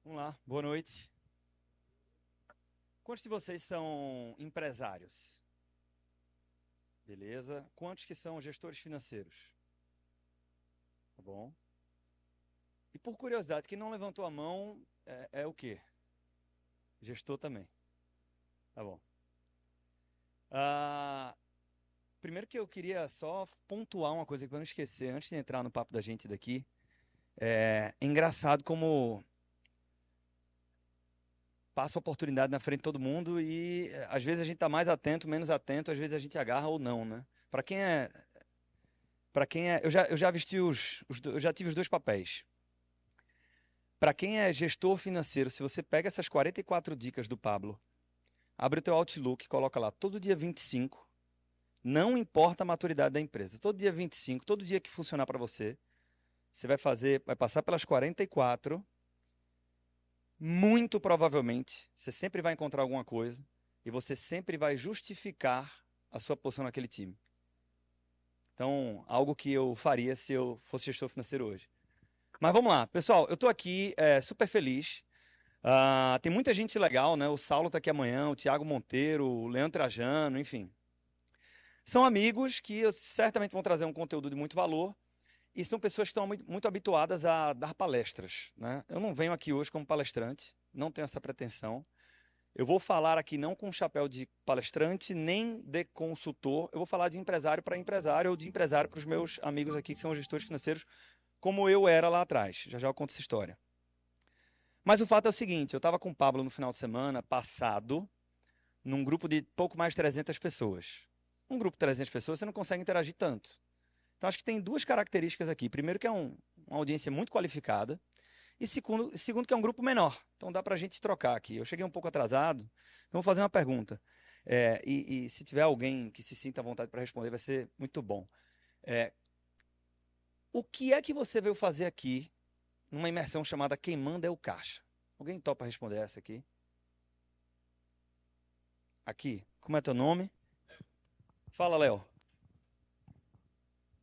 Vamos lá, boa noite. Quantos de vocês são empresários? Beleza. Quantos que são gestores financeiros? Tá bom. E por curiosidade, quem não levantou a mão é o quê? Gestor também. Tá bom. Ah, primeiro que eu queria só pontuar uma coisa que eu não esquecer antes de entrar no papo da gente daqui. É engraçado como passa a oportunidade na frente de todo mundo e às vezes a gente tá mais atento, menos atento, às vezes a gente agarra ou não, né? Para quem é, eu já vesti eu já tive os dois papéis. Para quem é gestor financeiro, se você pega essas 44 dicas do Pablo, abre o teu Outlook, coloca lá todo dia 25, não importa a maturidade da empresa, todo dia 25, todo dia que funcionar para você, você vai passar pelas 44, muito provavelmente, você sempre vai encontrar alguma coisa e você sempre vai justificar a sua posição naquele time. Então, algo que eu faria se eu fosse gestor financeiro hoje. Mas vamos lá, pessoal, eu estou aqui super feliz. Tem muita gente legal, né? O Saulo está aqui amanhã, o Thiago Monteiro, o Leandro Trajano, enfim. São amigos que certamente vão trazer um conteúdo de muito valor e são pessoas que estão muito habituadas a dar palestras, né? Eu não venho aqui hoje como palestrante, não tenho essa pretensão. Eu vou falar aqui não com um chapéu de palestrante nem de consultor, eu vou falar de empresário para empresário ou de empresário para os meus amigos aqui que são gestores financeiros, como eu era lá atrás. Já já eu conto essa história. Mas o fato é o seguinte, eu estava com o Pablo no final de semana passado, num grupo de pouco mais de 300 pessoas. Um grupo de 300 pessoas, você não consegue interagir tanto. Então, acho que tem duas características aqui. Primeiro, que é uma audiência muito qualificada. E segundo, que é um grupo menor. Então, dá para a gente trocar aqui. Eu cheguei um pouco atrasado, então vou fazer uma pergunta. E se tiver alguém que se sinta à vontade para responder, vai ser muito bom. É, o que é que você veio fazer aqui numa imersão chamada Quem Manda é o Caixa? Alguém topa responder essa aqui? Aqui. Como é teu nome? Fala, Léo.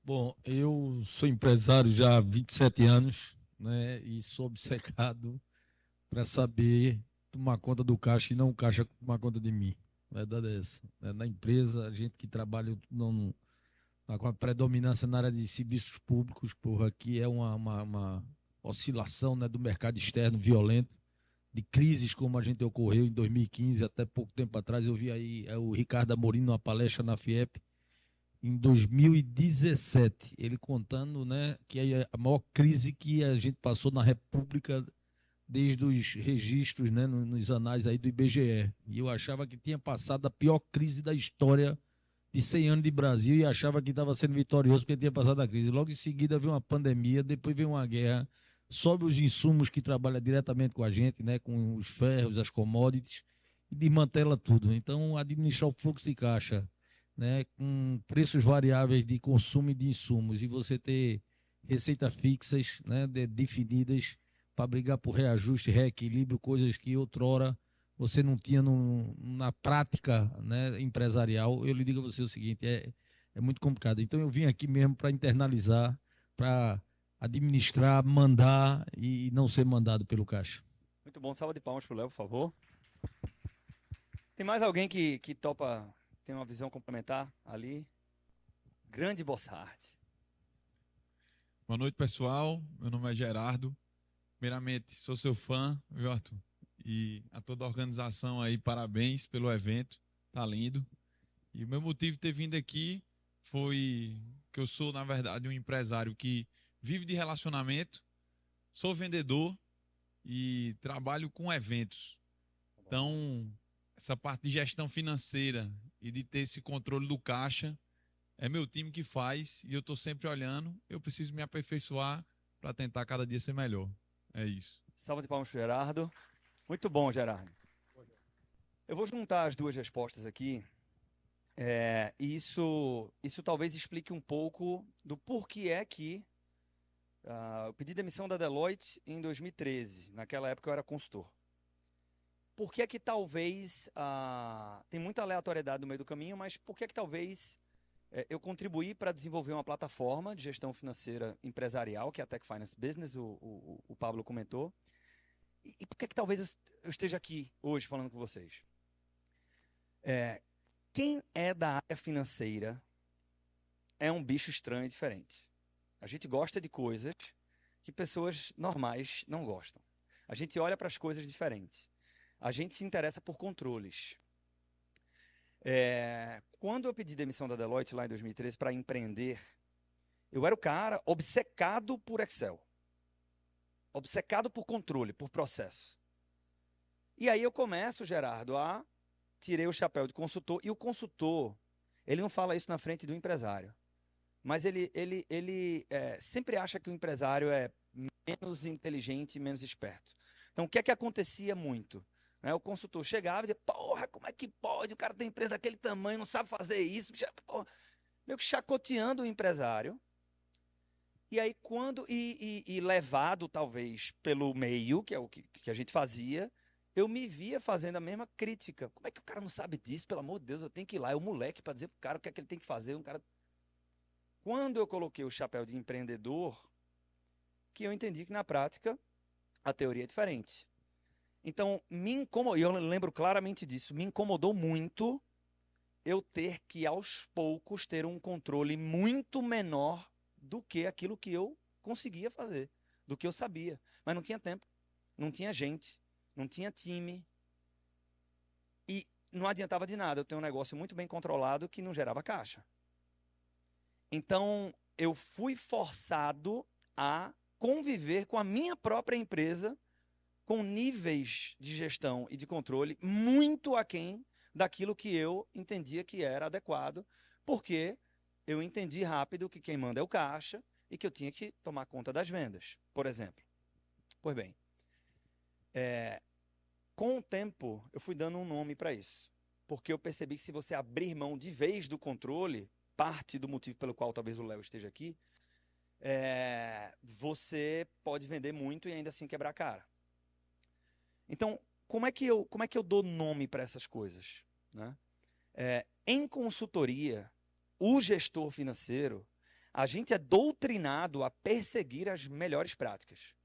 Bom, eu sou empresário já há 27 anos, né? E sou obcecado para saber tomar conta do caixa e não o caixa tomar conta de mim. A verdade é essa. Né? Na empresa, a gente que trabalha com a predominância na área de serviços públicos, porra, aqui é uma oscilação, né, do mercado externo violento, de crises como a gente ocorreu em 2015, até pouco tempo atrás. Eu vi aí o Ricardo Amorim numa palestra na FIEP em 2017, ele contando, né, que é a maior crise que a gente passou na República desde os registros, né, nos anais aí do IBGE. E eu achava que tinha passado a pior crise da história de 100 anos de Brasil e achava que estava sendo vitorioso porque tinha passado a crise. Logo em seguida veio uma pandemia, depois veio uma guerra, sobe os insumos que trabalham diretamente com a gente, né, com os ferros, as commodities, e desmantela tudo. Então, administrar o fluxo de caixa, né, com preços variáveis de consumo e de insumos, e você ter receitas fixas, né, definidas para brigar por reajuste, reequilíbrio, coisas que outrora você não tinha na prática, né, empresarial. Eu lhe digo a você o seguinte, é muito complicado. Então eu vim aqui mesmo para internalizar, para administrar, mandar e não ser mandado pelo caixa. Muito bom. Salva de palmas pro Léo, por favor. Tem mais alguém que topa, tem uma visão complementar ali? Grande Bossard. Boa noite, pessoal. Meu nome é Gerardo. Primeiramente, sou seu fã, viu, Arthur? E a toda a organização aí, parabéns pelo evento. Tá lindo. E o meu motivo de ter vindo aqui foi que eu sou, na verdade, um empresário que vive de relacionamento, sou vendedor e trabalho com eventos. Tá bom. Então, essa parte de gestão financeira e de ter esse controle do caixa é meu time que faz e eu estou sempre olhando. Eu preciso me aperfeiçoar para tentar cada dia ser melhor. É isso. Salva de palmas pro Gerardo. Muito bom, Gerardo. Eu vou juntar as duas respostas aqui. E isso talvez explique um pouco do porquê é que eu pedi demissão da Deloitte em 2013. Naquela época eu era consultor. Por que é que talvez tem muita aleatoriedade no meio do caminho, mas por que é que talvez eu contribuí para desenvolver uma plataforma de gestão financeira empresarial, que é a Tech Finance Business, o Pablo comentou. E por que talvez eu esteja aqui hoje falando com vocês? Quem é da área financeira é um bicho estranho e diferente. A gente gosta de coisas que pessoas normais não gostam. A gente olha para as coisas diferentes. A gente se interessa por controles. Quando eu pedi demissão da Deloitte lá em 2013 para empreender, eu era o cara obcecado por Excel. Obcecado por controle, por processo. E aí eu começo, Gerardo, tirei o chapéu de consultor, e o consultor, ele não fala isso na frente do empresário, mas ele sempre acha que o empresário é menos inteligente, menos esperto. Então, o que é que acontecia muito? O consultor chegava e dizia, porra, como é que pode? O cara tem empresa daquele tamanho, não sabe fazer isso. Porra. Meio que chacoteando o empresário. E aí, levado, talvez, pelo meio, que é o que a gente fazia, eu me via fazendo a mesma crítica. Como é que o cara não sabe disso? Pelo amor de Deus, eu tenho que ir lá, é o moleque, para dizer pro cara o que é que ele tem que fazer. Quando eu coloquei o chapéu de empreendedor, que eu entendi que, na prática, a teoria é diferente. Então, me incomodou, e eu lembro claramente disso, me incomodou muito eu ter que, aos poucos, ter um controle muito menor do que aquilo que eu conseguia fazer, do que eu sabia. Mas não tinha tempo, não tinha gente, não tinha time. E não adiantava de nada eu ter um negócio muito bem controlado que não gerava caixa. Então, eu fui forçado a conviver com a minha própria empresa com níveis de gestão e de controle muito aquém daquilo que eu entendia que era adequado, porque eu entendi rápido que quem manda é o caixa e que eu tinha que tomar conta das vendas, por exemplo. Pois bem, com o tempo eu fui dando um nome para isso, porque eu percebi que se você abrir mão de vez do controle, parte do motivo pelo qual talvez o Léo esteja aqui, você pode vender muito e ainda assim quebrar a cara. Então, como é que eu dou nome para essas coisas? Né? Em consultoria, o gestor financeiro, a gente é doutrinado a perseguir as melhores práticas.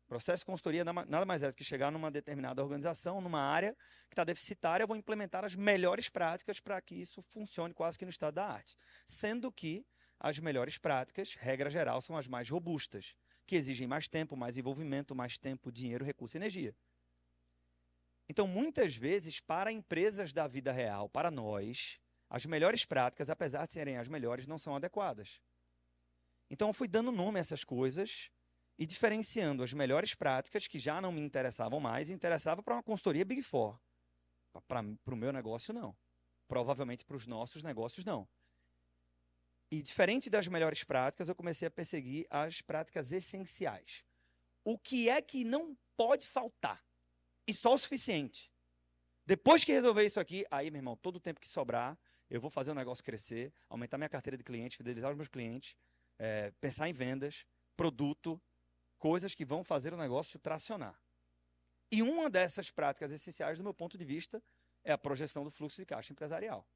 Processo de consultoria nada mais é do que chegar numa determinada organização, numa área que está deficitária, eu vou implementar as melhores práticas para que isso funcione quase que no estado da arte. Sendo que as melhores práticas, regra geral, são as mais robustas, que exigem mais tempo, mais envolvimento, mais tempo, dinheiro, recurso e energia. Então, muitas vezes, para empresas da vida real, para nós, as melhores práticas, apesar de serem as melhores, não são adequadas. Então, eu fui dando nome a essas coisas e diferenciando as melhores práticas, que já não me interessavam mais, e interessava para uma consultoria Big Four. Para o meu negócio, não. Provavelmente para os nossos negócios, não. E diferente das melhores práticas, eu comecei a perseguir as práticas essenciais. O que é que não pode faltar? E só o suficiente. Depois que resolver isso aqui, aí, meu irmão, todo o tempo que sobrar, eu vou fazer o negócio crescer, aumentar minha carteira de clientes, fidelizar os meus clientes, pensar em vendas, produto, coisas que vão fazer o negócio tracionar. E uma dessas práticas essenciais, do meu ponto de vista, é a projeção do fluxo de caixa empresarial.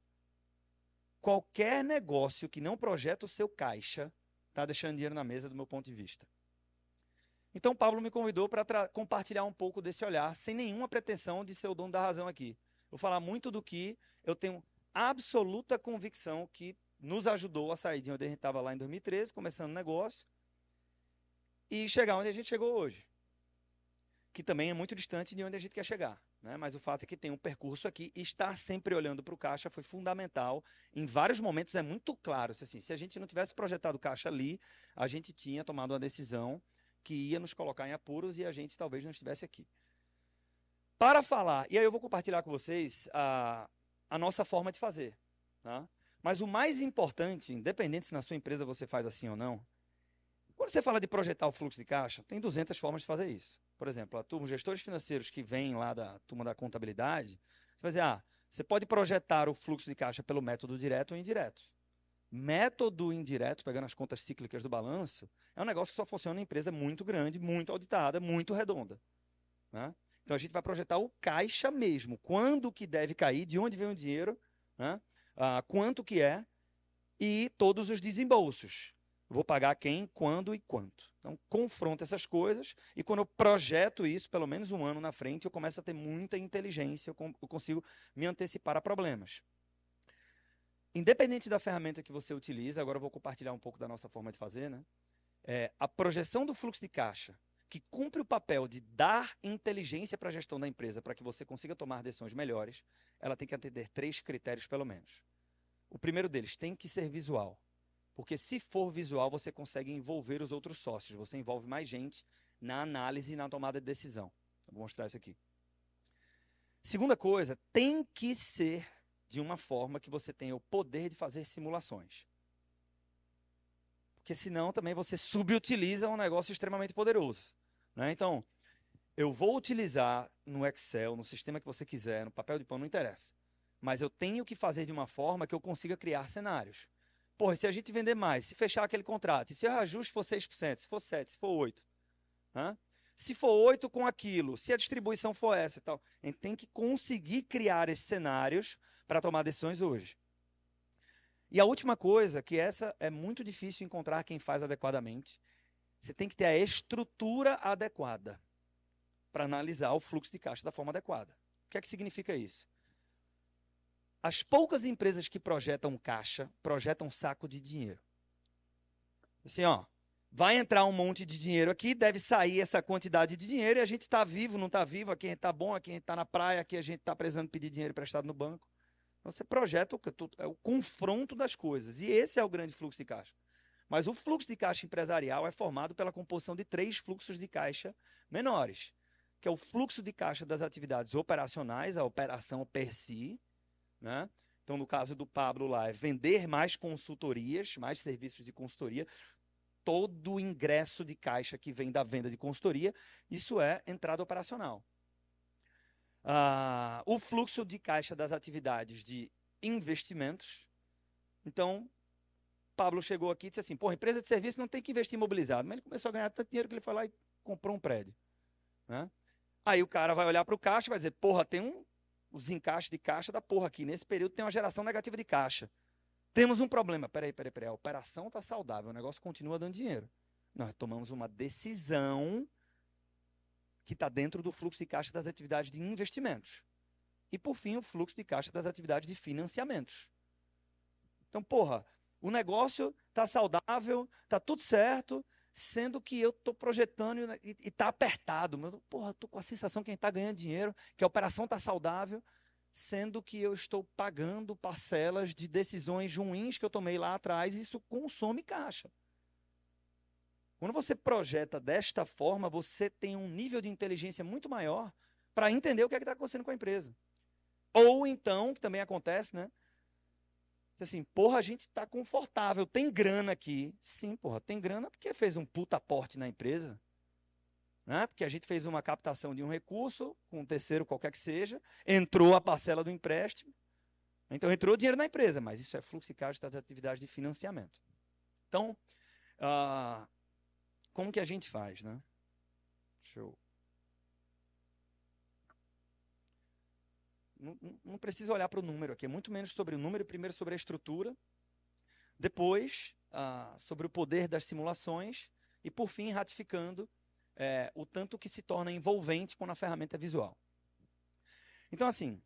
Qualquer negócio que não projeta o seu caixa está deixando dinheiro na mesa, do meu ponto de vista. Então, Pablo me convidou para compartilhar um pouco desse olhar, sem nenhuma pretensão de ser o dono da razão aqui. Vou falar muito do que eu tenho absoluta convicção que nos ajudou a sair de onde a gente estava lá em 2013, começando o negócio, e chegar onde a gente chegou hoje. Que também é muito distante de onde a gente quer chegar. Né? Mas o fato é que tem um percurso aqui, e estar sempre olhando para o caixa foi fundamental. Em vários momentos é muito claro. Assim, se a gente não tivesse projetado o caixa ali, a gente tinha tomado uma decisão que ia nos colocar em apuros e a gente talvez não estivesse aqui. Para falar, e aí eu vou compartilhar com vocês a nossa forma de fazer. Tá? Mas o mais importante, independente se na sua empresa você faz assim ou não, quando você fala de projetar o fluxo de caixa, tem 200 formas de fazer isso. Por exemplo, os gestores financeiros que vêm lá da turma da contabilidade, você vai dizer, você pode projetar o fluxo de caixa pelo método direto ou indireto. Método indireto, pegando as contas cíclicas do balanço, é um negócio que só funciona em empresa muito grande, muito auditada, muito redonda. Né? Então, a gente vai projetar o caixa mesmo. Quando que deve cair, de onde vem o dinheiro, né? Quanto que é, e todos os desembolsos. vou pagar quem, quando e quanto. Então, confronto essas coisas e quando eu projeto isso, pelo menos um ano na frente, eu começo a ter muita inteligência, eu consigo me antecipar a problemas. Independente da ferramenta que você utiliza, agora eu vou compartilhar um pouco da nossa forma de fazer, né? A projeção do fluxo de caixa, que cumpre o papel de dar inteligência para a gestão da empresa, para que você consiga tomar decisões melhores, ela tem que atender 3 critérios, pelo menos. O primeiro deles tem que ser visual. Porque se for visual, você consegue envolver os outros sócios. Você envolve mais gente na análise e na tomada de decisão. Eu vou mostrar isso aqui. Segunda coisa, tem que ser de uma forma que você tenha o poder de fazer simulações. Porque senão também você subutiliza um negócio extremamente poderoso. Né? Então, eu vou utilizar no Excel, no sistema que você quiser, no papel de pão, não interessa. Mas eu tenho que fazer de uma forma que eu consiga criar cenários. Porra, se a gente vender mais, se fechar aquele contrato, e se o reajuste for 6%, se for 7%, se for 8%, né? Se for 8% com aquilo, se a distribuição for essa e tal, a gente tem que conseguir criar esses cenários para tomar decisões hoje. E a última coisa, que essa é muito difícil encontrar quem faz adequadamente, você tem que ter a estrutura adequada para analisar o fluxo de caixa da forma adequada. O que é que significa isso? As poucas empresas que projetam caixa, projetam saco de dinheiro. Assim, ó, vai entrar um monte de dinheiro aqui, deve sair essa quantidade de dinheiro e a gente está vivo, não está vivo, aqui a gente está bom, aqui a gente está na praia, aqui a gente está precisando pedir dinheiro emprestado no banco. Então, você projeta o confronto das coisas. E esse é o grande fluxo de caixa. Mas o fluxo de caixa empresarial é formado pela composição de 3 fluxos de caixa menores, que é o fluxo de caixa das atividades operacionais, a operação per si, né? Então, no caso do Pablo lá, é vender mais consultorias, mais serviços de consultoria. Todo o ingresso de caixa que vem da venda de consultoria, isso é entrada operacional. O fluxo de caixa das atividades de investimentos. Então, Pablo chegou aqui e disse assim, pô, empresa de serviço não tem que investir imobilizado. Mas ele começou a ganhar tanto dinheiro que ele foi lá e comprou um prédio. Né? Aí o cara vai olhar para o caixa e vai dizer, porra, tem os encaixes de caixa da porra aqui. Nesse período tem uma geração negativa de caixa. Temos um problema. Peraí. A operação está saudável, o negócio continua dando dinheiro. Nós tomamos uma decisão que está dentro do fluxo de caixa das atividades de investimentos. E, por fim, o fluxo de caixa das atividades de financiamentos. Então, porra, o negócio está saudável, está tudo certo, sendo que eu estou projetando e está apertado. Porra, estou com a sensação que a gente está ganhando dinheiro, que a operação está saudável, sendo que eu estou pagando parcelas de decisões ruins que eu tomei lá atrás e isso consome caixa. Quando você projeta desta forma, você tem um nível de inteligência muito maior para entender o que é que está acontecendo com a empresa. Ou então, que também acontece, né? Assim, porra, a gente está confortável, tem grana aqui. Sim, porra, tem grana porque fez um puta aporte na empresa. Né? Porque a gente fez uma captação de um recurso, com um terceiro qualquer que seja, entrou a parcela do empréstimo, então entrou dinheiro na empresa, mas isso é fluxo de caixa das atividades de financiamento. Então, como que a gente faz, né? Deixa eu... Não precisa olhar para o número aqui, é muito menos sobre o número, primeiro sobre a estrutura, depois sobre o poder das simulações e, por fim, ratificando o tanto que se torna envolvente quando a ferramenta é visual. Então, assim,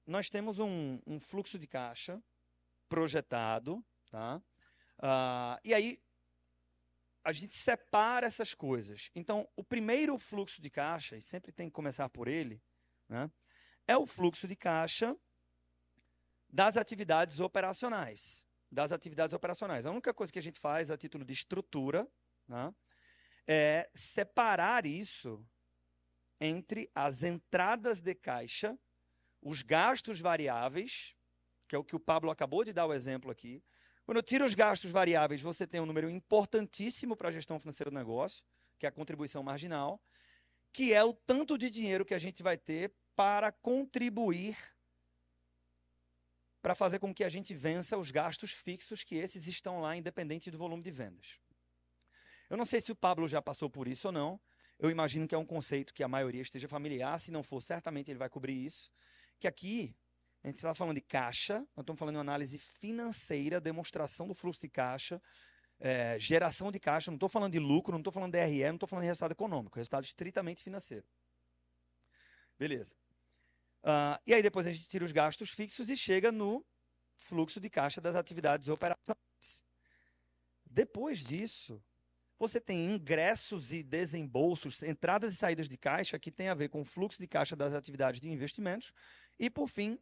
nós temos um fluxo de caixa projetado, tá? E aí a gente separa essas coisas. Então, o primeiro fluxo de caixa, e sempre tem que começar por ele, né? É o fluxo de caixa das atividades operacionais. A única coisa que a gente faz a título de estrutura, né, é separar isso entre as entradas de caixa, os gastos variáveis, que é o que o Pablo acabou de dar o exemplo aqui. Quando eu tiro os gastos variáveis, você tem um número importantíssimo para a gestão financeira do negócio, que é a contribuição marginal, que é o tanto de dinheiro que a gente vai ter para contribuir para fazer com que a gente vença os gastos fixos, que esses estão lá, independente do volume de vendas. Eu não sei se o Pablo já passou por isso ou não. Eu imagino que é um conceito que a maioria esteja familiar. Se não for, certamente ele vai cobrir isso. Que aqui, a gente está falando de caixa, nós estamos falando de uma análise financeira, demonstração do fluxo de caixa, geração de caixa, não estou falando de lucro, não estou falando de DRE, não estou falando de resultado econômico, resultado estritamente financeiro. Beleza. E aí depois a gente tira os gastos fixos e chega no fluxo de caixa das atividades operacionais. Depois disso, você tem ingressos e desembolsos, entradas e saídas de caixa, que tem a ver com o fluxo de caixa das atividades de investimentos. E, por fim,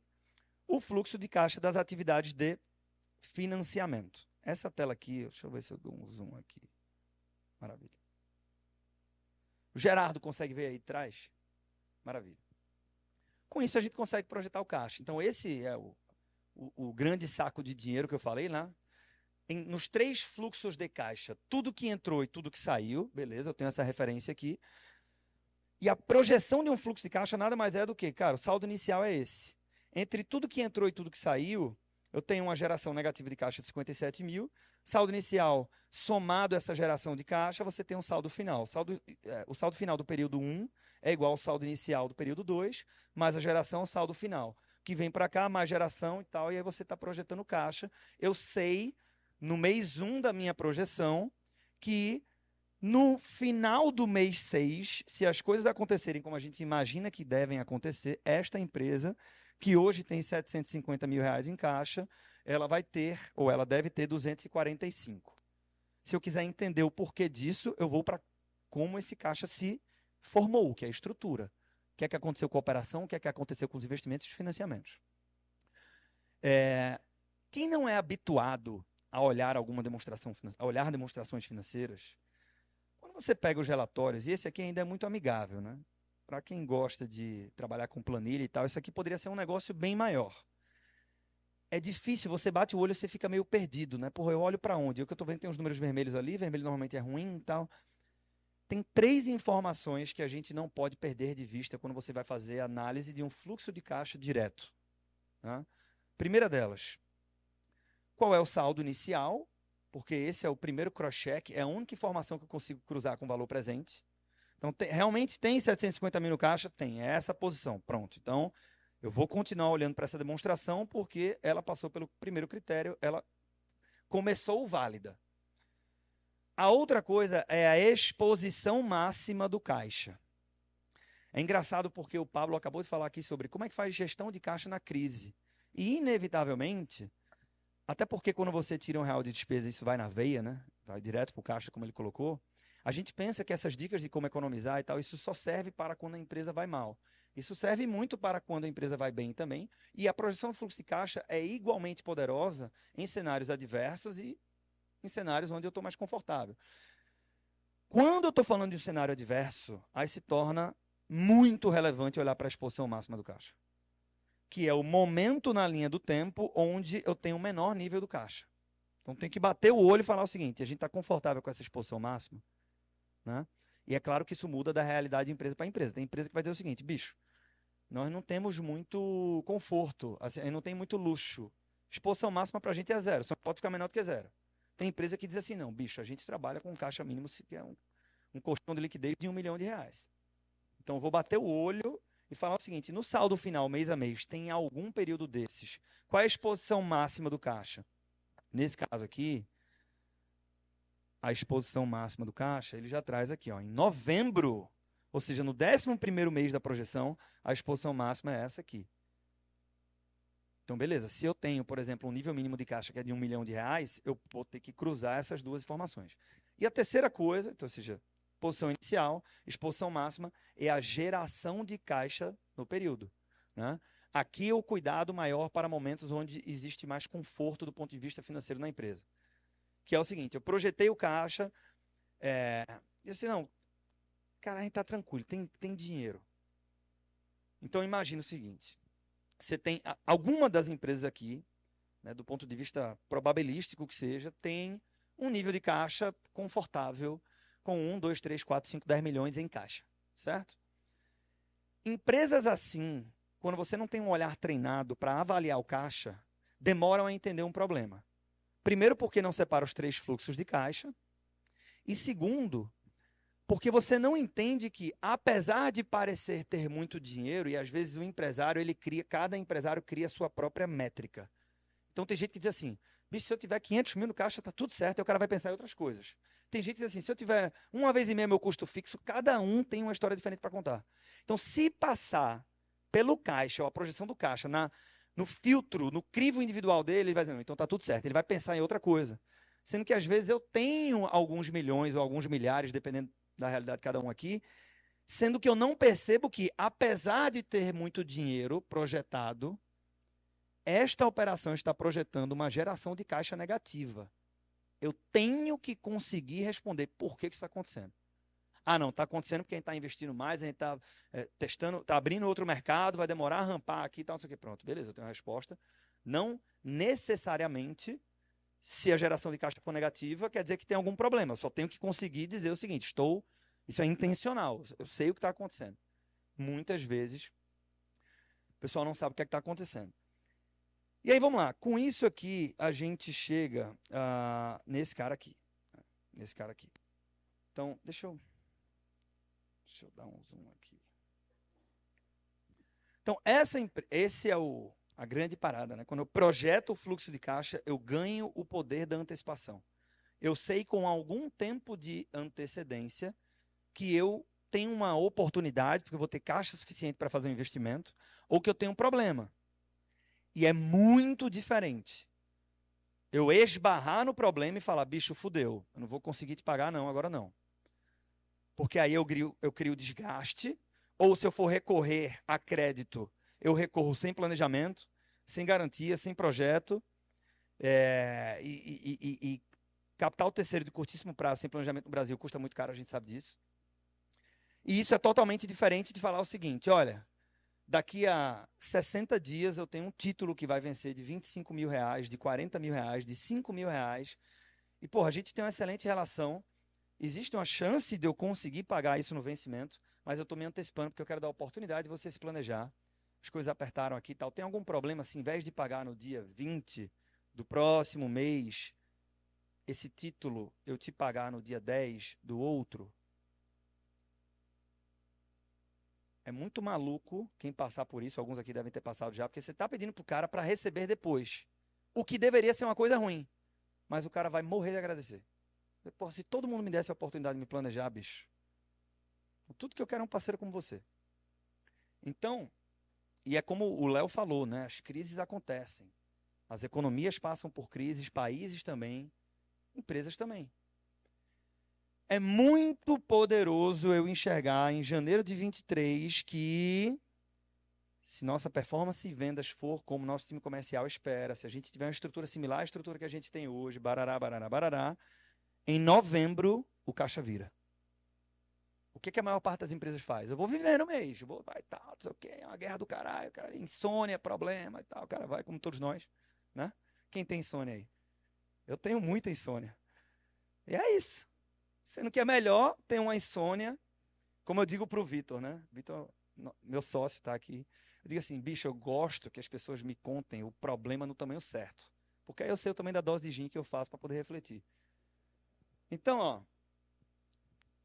o fluxo de caixa das atividades de financiamento. Essa tela aqui, deixa eu ver se eu dou um zoom aqui. Maravilha. O Gerardo consegue ver aí atrás? Maravilha. Com isso, a gente consegue projetar o caixa. Então, esse é o grande saco de dinheiro que eu falei, né? Nos 3 fluxos de caixa, tudo que entrou e tudo que saiu, beleza, eu tenho essa referência aqui. E a projeção de um fluxo de caixa nada mais é do que, cara, o saldo inicial é esse. Entre tudo que entrou e tudo que saiu, eu tenho uma geração negativa de caixa de 57 mil. Saldo inicial, somado a essa geração de caixa, você tem um saldo final. O saldo final do período 1 é igual ao saldo inicial do período 2, mais a geração, o saldo final. Que vem para cá, mais geração e tal, e aí você está projetando caixa. Eu sei, no mês 1 da minha projeção, que no final do mês 6, se as coisas acontecerem como a gente imagina que devem acontecer, esta empresa, que hoje tem 750 mil reais em caixa, ela vai ter, ou ela deve ter 245. Se eu quiser entender o porquê disso, eu vou para como esse caixa se formou, que é a estrutura. O que é que aconteceu com a operação, o que é que aconteceu com os investimentos e os financiamentos. Quem não é habituado a olhar demonstrações financeiras, quando você pega os relatórios, e esse aqui ainda é muito amigável, né? Para quem gosta de trabalhar com planilha e tal, isso aqui poderia ser um negócio bem maior. É difícil, você bate o olho e você fica meio perdido, né? Porra, eu olho para onde? Eu que estou vendo tem uns números vermelhos ali, vermelho normalmente é ruim e tal. Tem 3 informações que a gente não pode perder de vista quando você vai fazer a análise de um fluxo de caixa direto. Tá? Primeira delas, qual é o saldo inicial? Porque esse é o primeiro cross-check, é a única informação que eu consigo cruzar com o valor presente. Então, realmente tem 750 mil no caixa? Tem, é essa posição. Pronto. Então, eu vou continuar olhando para essa demonstração porque ela passou pelo primeiro critério, ela começou válida. A outra coisa é a exposição máxima do caixa. É engraçado porque o Pablo acabou de falar aqui sobre como é que faz gestão de caixa na crise. E, inevitavelmente, até porque quando você tira R$1 de despesa, isso vai na veia, né? Vai direto para o caixa, como ele colocou. A gente pensa que essas dicas de como economizar e tal, isso só serve para quando a empresa vai mal. Isso serve muito para quando a empresa vai bem também. E a projeção do fluxo de caixa é igualmente poderosa em cenários adversos e em cenários onde eu estou mais confortável. Quando eu estou falando de um cenário adverso, aí se torna muito relevante olhar para a exposição máxima do caixa, que é o momento na linha do tempo onde eu tenho o menor nível do caixa. Então, tem que bater o olho e falar o seguinte, a gente está confortável com essa exposição máxima, né? E é claro que isso muda da realidade de empresa para empresa. Tem empresa que vai dizer o seguinte, bicho, nós não temos muito conforto, assim, não tem muito luxo. Exposição máxima para a gente é 0, só pode ficar menor do que 0. Tem empresa que diz assim, não, bicho, a gente trabalha com um caixa mínimo, que é um colchão de liquidez de R$1 milhão. Então, eu vou bater o olho e falar o seguinte, no saldo final, mês a mês, tem algum período desses? Qual é a exposição máxima do caixa? Nesse caso aqui, a exposição máxima do caixa, ele já traz aqui, ó, em novembro, ou seja, no 11º mês da projeção, a exposição máxima é essa aqui. Então, beleza, se eu tenho, por exemplo, um nível mínimo de caixa que é de R$1 milhão, eu vou ter que cruzar essas duas informações. E a terceira coisa, então, ou seja, posição inicial, exposição máxima, é a geração de caixa no período, né? Aqui é o cuidado maior para momentos onde existe mais conforto do ponto de vista financeiro na empresa. Que é o seguinte, eu projetei o caixa, e assim, não, cara, a gente está tranquilo, tem dinheiro. Então, imagina o seguinte, você tem, alguma das empresas aqui, né, do ponto de vista probabilístico que seja, tem um nível de caixa confortável com 1, 2, 3, 4, 5, 10 milhões em caixa, certo? Empresas assim, quando você não tem um olhar treinado para avaliar o caixa, demoram a entender um problema. Primeiro, porque não separa os 3 fluxos de caixa. E segundo, porque você não entende que, apesar de parecer ter muito dinheiro, e às vezes o empresário, cada empresário cria a sua própria métrica. Então tem gente que diz assim, Bicho, se eu tiver 500 mil no caixa, tá tudo certo, aí o cara vai pensar em outras coisas. Tem gente que diz assim, se eu tiver 1,5 meu custo fixo, cada um tem uma história diferente para contar. Então, se passar pelo caixa, ou a projeção do caixa, no filtro, no crivo individual dele, ele vai dizer, não, então tá tudo certo. Ele vai pensar em outra coisa. Sendo que, às vezes, eu tenho alguns milhões ou alguns milhares, dependendo da realidade de cada um aqui, sendo que eu não percebo que, apesar de ter muito dinheiro projetado, esta operação está projetando uma geração de caixa negativa. Eu tenho que conseguir responder por que isso está acontecendo. Ah, não, está acontecendo porque a gente está investindo mais, a gente está testando, está abrindo outro mercado, vai demorar a rampar aqui e tal, não sei o que. Pronto, beleza, eu tenho a resposta. Não necessariamente, se a geração de caixa for negativa, quer dizer que tem algum problema. Eu só tenho que conseguir dizer o seguinte, isso é intencional, eu sei o que está acontecendo. Muitas vezes, o pessoal não sabe o que está acontecendo. E aí, vamos lá. Com isso aqui, a gente chega nesse cara aqui. Nesse cara aqui. Então, deixa eu dar um zoom aqui. Então, esse é a grande parada, né? Quando eu projeto o fluxo de caixa, eu ganho o poder da antecipação. Eu sei com algum tempo de antecedência que eu tenho uma oportunidade, porque eu vou ter caixa suficiente para fazer um investimento, ou que eu tenho um problema. E é muito diferente eu esbarrar no problema e falar, bicho, fudeu, eu não vou conseguir te pagar não, agora não. Porque aí eu crio desgaste, ou se eu for recorrer a crédito, eu recorro sem planejamento, sem garantia, sem projeto, e capital terceiro de curtíssimo prazo, sem planejamento no Brasil, custa muito caro, a gente sabe disso. E isso é totalmente diferente de falar o seguinte, olha, daqui a 60 dias eu tenho um título que vai vencer de 25 mil reais, de 40 mil reais, de 5 mil reais. E, porra, a gente tem uma excelente relação. Existe uma chance de eu conseguir pagar isso no vencimento, mas eu estou me antecipando porque eu quero dar a oportunidade de você se planejar. As coisas apertaram aqui e tal. Tem algum problema, se, em vez de pagar no dia 20 do próximo mês, esse título eu te pagar no dia 10 do outro? É muito maluco quem passar por isso, alguns aqui devem ter passado já, porque você está pedindo para o cara para receber depois. O que deveria ser uma coisa ruim, mas o cara vai morrer de agradecer. Pô, se todo mundo me desse a oportunidade de me planejar, bicho, tudo que eu quero é um parceiro como você. Então, e é como o Léo falou, né? As crises acontecem. As economias passam por crises, países também, empresas também. É muito poderoso eu enxergar em janeiro de 23 que, se nossa performance e vendas for como nosso time comercial espera, se a gente tiver uma estrutura similar à estrutura que a gente tem hoje, barará, barará, barará, em novembro o caixa vira. O que a maior parte das empresas faz? Eu vou viver no mês, vai tal, não sei o quê, é uma guerra do caralho, cara, insônia, problema e tal, o cara vai como todos nós, né? Quem tem insônia aí? Eu tenho muita insônia. E é isso. Sendo que é melhor ter uma insônia, como eu digo para o Vitor, né? Vitor, meu sócio, está aqui. Eu digo assim, bicho, eu gosto que as pessoas me contem o problema no tamanho certo. Porque aí eu sei o tamanho da dose de gin que eu faço para poder refletir. Então, ó,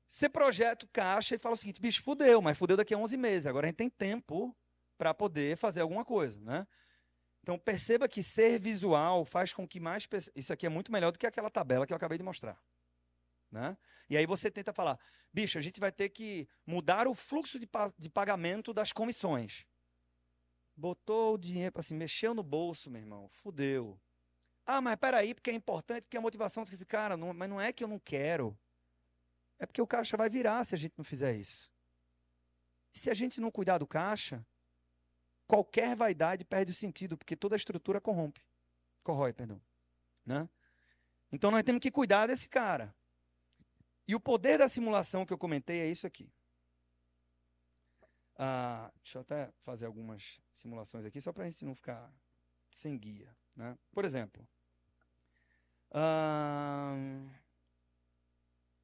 você projeta o caixa e fala o seguinte, bicho, fudeu, mas fudeu daqui a 11 meses. Agora a gente tem tempo para poder fazer alguma coisa, né? Então, perceba que ser visual faz com que mais pessoas... Isso aqui é muito melhor do que aquela tabela que eu acabei de mostrar. Né? E aí você tenta falar, bicho, a gente vai ter que mudar o fluxo de pagamento das comissões. Botou o dinheiro para assim, mexeu no bolso, meu irmão, fudeu. Ah, mas peraí, porque é importante, porque a motivação desse cara, não, mas não é que eu não quero. É porque o caixa vai virar se a gente não fizer isso. E se a gente não cuidar do caixa, qualquer vaidade perde o sentido, porque toda a estrutura corrói, perdão. Né? Então nós temos que cuidar desse cara. E o poder da simulação que eu comentei é isso aqui. Deixa eu até fazer algumas simulações aqui, só para a gente não ficar sem guia. Né? Por exemplo,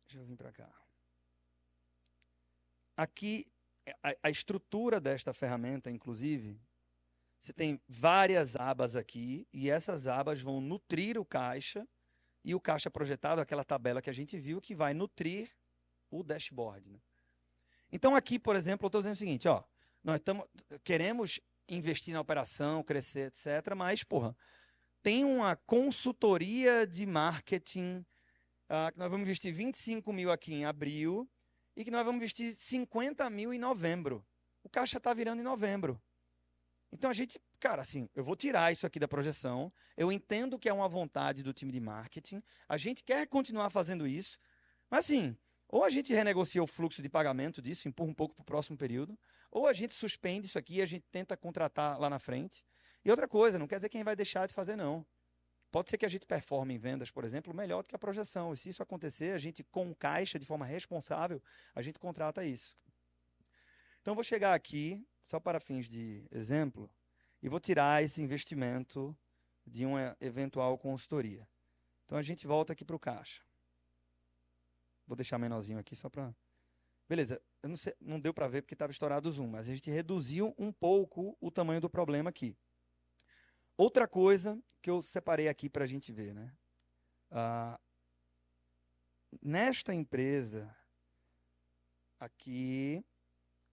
deixa eu vir para cá. Aqui, a estrutura desta ferramenta, inclusive, você tem várias abas aqui, e essas abas vão nutrir o caixa, e o caixa projetado, aquela tabela que a gente viu, que vai nutrir o dashboard. Né? Então, aqui, por exemplo, eu estou dizendo o seguinte, ó, nós queremos investir na operação, crescer, etc., mas, porra, tem uma consultoria de marketing, que nós vamos investir 25 mil aqui em abril e que nós vamos investir 50 mil em novembro. O caixa está virando em novembro. Então a gente, cara, assim, eu vou tirar isso aqui da projeção, eu entendo que é uma vontade do time de marketing, a gente quer continuar fazendo isso, mas assim, ou a gente renegocia o fluxo de pagamento disso, empurra um pouco para o próximo período, ou a gente suspende isso aqui e a gente tenta contratar lá na frente. E outra coisa, não quer dizer que a gente vai deixar de fazer, não. Pode ser que a gente performe em vendas, por exemplo, melhor do que a projeção. E se isso acontecer, a gente, com caixa, de forma responsável, a gente contrata isso. Então, eu vou chegar aqui, só para fins de exemplo, e vou tirar esse investimento de uma eventual consultoria. Então, a gente volta aqui para o caixa. Vou deixar menorzinho aqui só para... Beleza, eu não sei, não deu para ver porque estava estourado o zoom, mas a gente reduziu um pouco o tamanho do problema aqui. Outra coisa que eu separei aqui para a gente ver, né? Nesta empresa aqui,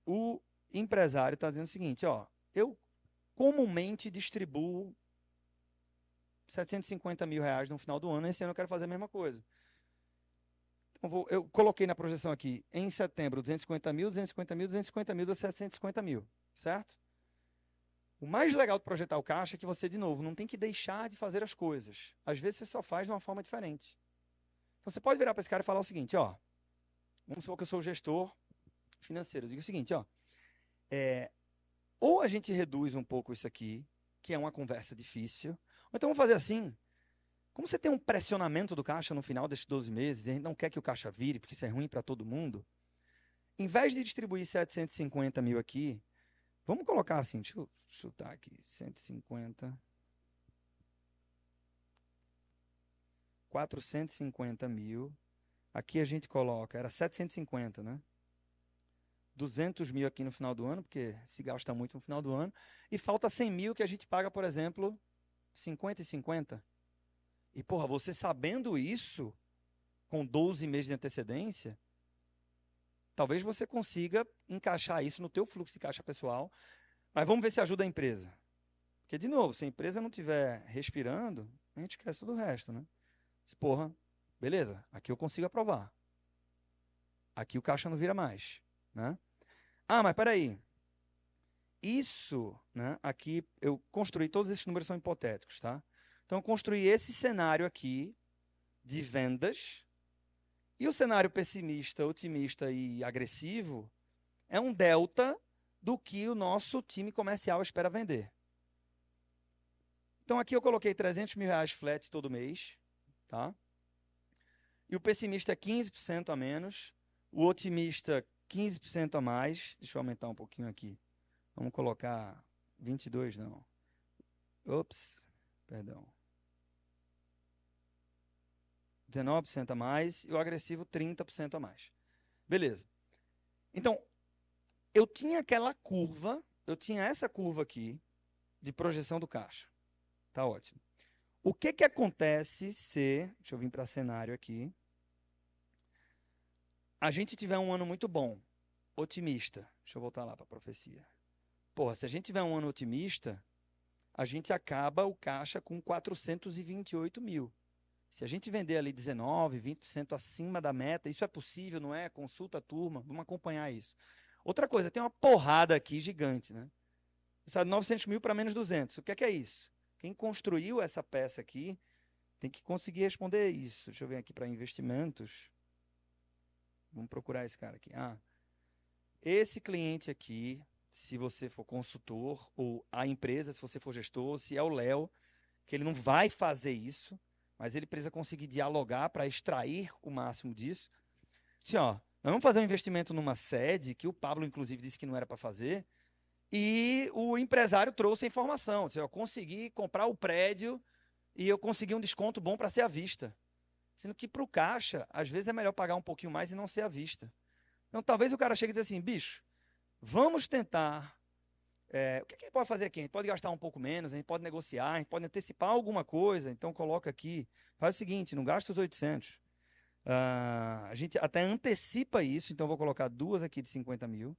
o empresário está dizendo o seguinte, ó, eu comumente distribuo 750 mil reais no final do ano, esse ano eu quero fazer a mesma coisa. Então, eu coloquei na projeção aqui, em setembro, 250 mil, 250 mil, 250 mil, 750 mil, certo? O mais legal de projetar o caixa é que você, de novo, não tem que deixar de fazer as coisas. Às vezes você só faz de uma forma diferente. Então você pode virar para esse cara e falar o seguinte, ó, vamos supor que eu sou o gestor financeiro. Eu digo o seguinte, ó, ou a gente reduz um pouco isso aqui, que é uma conversa difícil, ou então vamos fazer assim, como você tem um pressionamento do caixa no final desses 12 meses, e a gente não quer que o caixa vire, porque isso é ruim para todo mundo, em vez de distribuir 750 mil aqui, vamos colocar assim, deixa eu chutar aqui, 150, 450 mil, aqui a gente coloca, era 750, né? 200 mil aqui no final do ano, porque se gasta muito no final do ano, e falta 100 mil que a gente paga, por exemplo, 50 e 50. E, porra, você sabendo isso, com 12 meses de antecedência, talvez você consiga encaixar isso no teu fluxo de caixa pessoal, mas vamos ver se ajuda a empresa. Porque, de novo, se a empresa não estiver respirando, a gente esquece todo o resto, né? Porra, beleza, aqui eu consigo aprovar. Aqui o caixa não vira mais, né? Mas peraí. Isso, né, aqui, eu construí, todos esses números são hipotéticos, tá? Então, eu construí esse cenário aqui de vendas, e o cenário pessimista, otimista e agressivo é um delta do que o nosso time comercial espera vender. Então, aqui eu coloquei 300 mil reais flat todo mês, tá? E o pessimista é 15% a menos, o otimista 15% a mais. Deixa eu aumentar um pouquinho aqui. Vamos colocar 22, não. Ops, perdão. 19% a mais e o agressivo 30% a mais. Beleza. Então, eu tinha aquela curva, eu tinha essa curva aqui de projeção do caixa. Tá ótimo. O que que acontece se, deixa eu vir para cenário aqui, a gente tiver um ano muito bom, otimista. Deixa eu voltar lá para a profecia. Porra, se a gente tiver um ano otimista, a gente acaba o caixa com 428 mil. Se a gente vender ali 19%, 20% acima da meta, isso é possível, não é? Consulta a turma, vamos acompanhar isso. Outra coisa, tem uma porrada aqui gigante, né? Sabe, 900 mil para menos 200. O que é isso? Quem construiu essa peça aqui tem que conseguir responder isso. Deixa eu ver aqui para investimentos. Vamos procurar esse cara aqui. Esse cliente aqui, se você for consultor, ou a empresa, se você for gestor, se é o Léo, que ele não vai fazer isso, mas ele precisa conseguir dialogar para extrair o máximo disso. Assim, ó, nós vamos fazer um investimento numa sede, que o Pablo, inclusive, disse que não era para fazer, e o empresário trouxe a informação. Assim, eu consegui comprar o prédio e eu consegui um desconto bom para ser à vista. Sendo que para o caixa, às vezes é melhor pagar um pouquinho mais e não ser à vista. Então, talvez o cara chegue e diga assim, bicho, vamos tentar... o que a gente pode fazer aqui? A gente pode gastar um pouco menos, a gente pode negociar, a gente pode antecipar alguma coisa. Então, coloca aqui. Faz o seguinte, não gasta os 800. A gente até antecipa isso. Então, eu vou colocar duas aqui de 50 mil.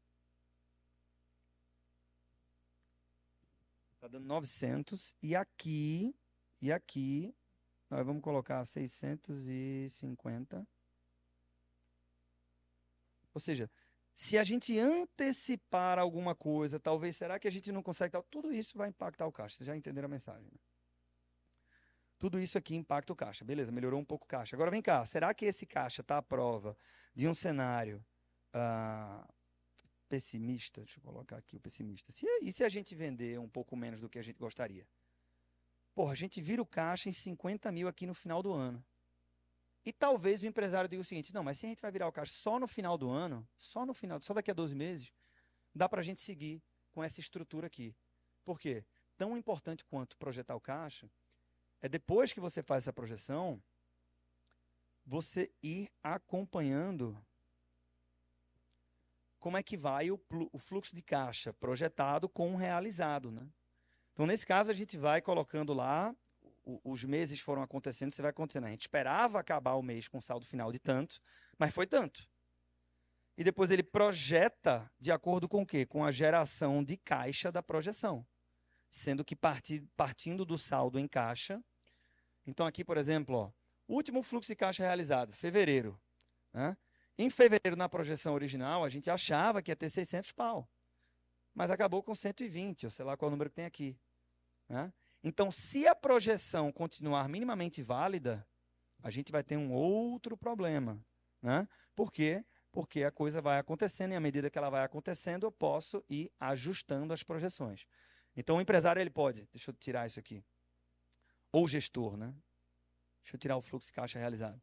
Está dando 900. E aqui E aqui, nós vamos colocar 650. Ou seja, se a gente antecipar alguma coisa, talvez, será que a gente não consegue? Tudo isso vai impactar o caixa. Vocês já entenderam a mensagem, né? Tudo isso aqui impacta o caixa. Beleza, melhorou um pouco o caixa. Agora vem cá, será que esse caixa está à prova de um cenário pessimista? Deixa eu colocar aqui o pessimista. E se a gente vender um pouco menos do que a gente gostaria? Porra, a gente vira o caixa em 50 mil aqui no final do ano. E talvez o empresário diga o seguinte, não, mas se a gente vai virar o caixa só no final do ano, só daqui a 12 meses, dá para a gente seguir com essa estrutura aqui. Por quê? Tão importante quanto projetar o caixa é depois que você faz essa projeção, você ir acompanhando como é que vai o fluxo de caixa projetado com o realizado, né? Então, nesse caso, a gente vai colocando lá, os meses foram acontecendo, você vai acontecendo. A gente esperava acabar o mês com saldo final de tanto, mas foi tanto. E depois ele projeta de acordo com o quê? Com a geração de caixa da projeção. Sendo que partindo do saldo em caixa. Então, aqui, por exemplo, ó, último fluxo de caixa realizado, fevereiro. Né? Em fevereiro, na projeção original, a gente achava que ia ter 600 pau. Mas acabou com 120, ou sei lá qual é o número que tem aqui. Né? Então, se a projeção continuar minimamente válida, a gente vai ter um outro problema. Né? Por quê? Porque a coisa vai acontecendo e à medida que ela vai acontecendo, eu posso ir ajustando as projeções. Então, o empresário ele pode, deixa eu tirar isso aqui, ou o gestor, né? Deixa eu tirar o fluxo de caixa realizado.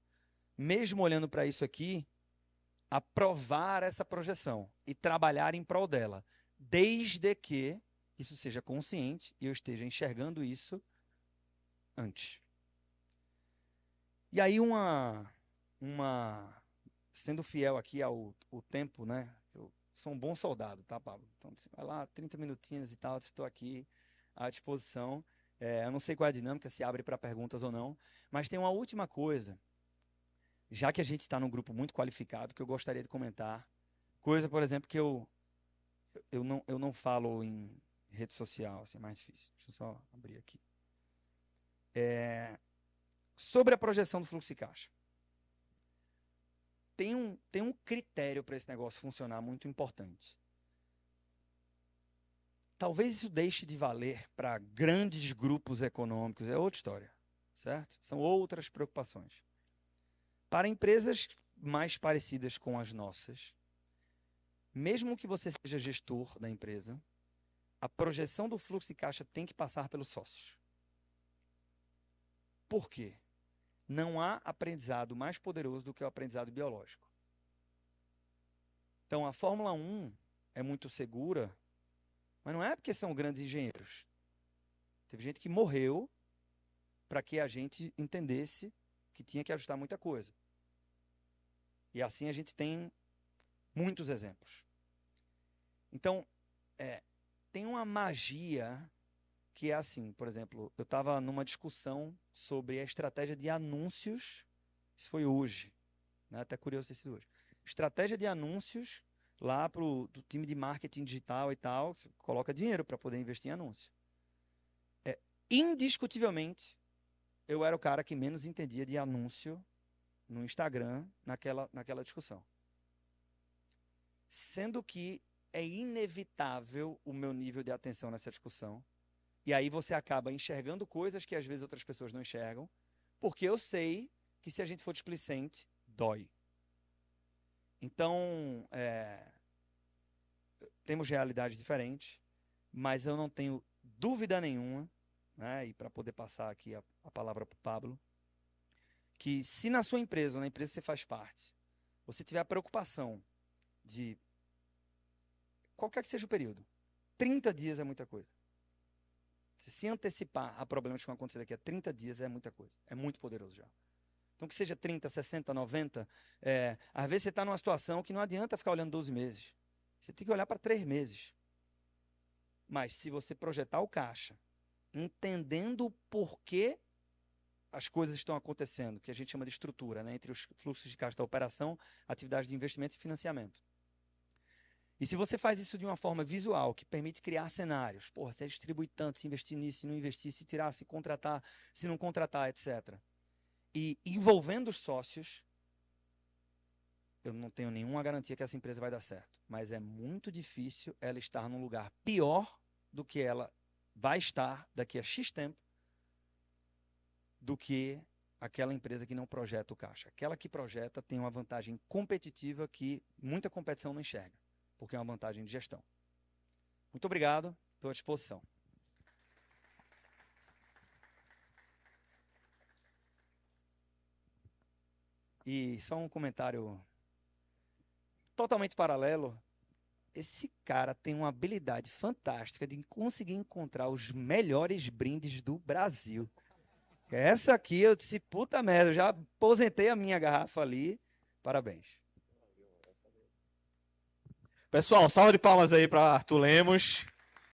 Mesmo olhando para isso aqui, aprovar essa projeção e trabalhar em prol dela, desde que isso seja consciente e eu esteja enxergando isso antes. E aí sendo fiel aqui ao tempo, né? Eu sou um bom soldado, tá, Pablo? Então, vai lá, 30 minutinhos e tal, estou aqui à disposição. Eu não sei qual é a dinâmica, se abre para perguntas ou não, mas tem uma última coisa, já que a gente está num grupo muito qualificado, que eu gostaria de comentar. Coisa, por exemplo, que eu não falo em rede social, assim, é mais difícil. Deixa eu só abrir aqui. Sobre a projeção do fluxo de caixa. Tem um critério para esse negócio funcionar muito importante. Talvez isso deixe de valer para grandes grupos econômicos, é outra história, certo? São outras preocupações. Para empresas mais parecidas com as nossas, mesmo que você seja gestor da empresa, a projeção do fluxo de caixa tem que passar pelos sócios. Por quê? Não há aprendizado mais poderoso do que o aprendizado biológico. Então, a Fórmula 1 é muito segura, mas não é porque são grandes engenheiros. Teve gente que morreu para que a gente entendesse que tinha que ajustar muita coisa. E assim a gente tem muitos exemplos. Então, tem uma magia que é assim, por exemplo, eu estava numa discussão sobre a estratégia de anúncios, isso foi hoje, né? Até curioso ter sido hoje. Estratégia de anúncios lá para o time de marketing digital e tal, você coloca dinheiro para poder investir em anúncio. Indiscutivelmente, eu era o cara que menos entendia de anúncio no Instagram naquela discussão. Sendo que é inevitável o meu nível de atenção nessa discussão. E aí você acaba enxergando coisas que às vezes outras pessoas não enxergam, porque eu sei que se a gente for displicente, dói. Então, temos realidades diferentes, mas eu não tenho dúvida nenhuma, né, e para poder passar aqui a palavra para o Pablo, que se na sua empresa, ou na empresa que você faz parte, você tiver a preocupação de qualquer que seja o período, 30 dias é muita coisa. Se antecipar a problemas que vão acontecer daqui a 30 dias é muita coisa. É muito poderoso já. Então, que seja 30, 60, 90, às vezes você está numa situação que não adianta ficar olhando 12 meses. Você tem que olhar para 3 meses. Mas se você projetar o caixa, entendendo o porquê as coisas estão acontecendo, que a gente chama de estrutura, né, entre os fluxos de caixa da operação, atividades de investimento e financiamento. E se você faz isso de uma forma visual, que permite criar cenários, porra, se distribui tanto, se investir nisso, se não investir, se tirar, se contratar, se não contratar, etc. E envolvendo os sócios, eu não tenho nenhuma garantia que essa empresa vai dar certo. Mas é muito difícil ela estar num lugar pior do que ela vai estar daqui a X tempo do que aquela empresa que não projeta o caixa. Aquela que projeta tem uma vantagem competitiva que muita competição não enxerga, porque é uma vantagem de gestão. Muito obrigado, estou à disposição. E só um comentário totalmente paralelo. Esse cara tem uma habilidade fantástica de conseguir encontrar os melhores brindes do Brasil. Essa aqui eu disse, puta merda, eu já aposentei a minha garrafa ali. Parabéns. Pessoal, salva de palmas aí para Arthur Lemos.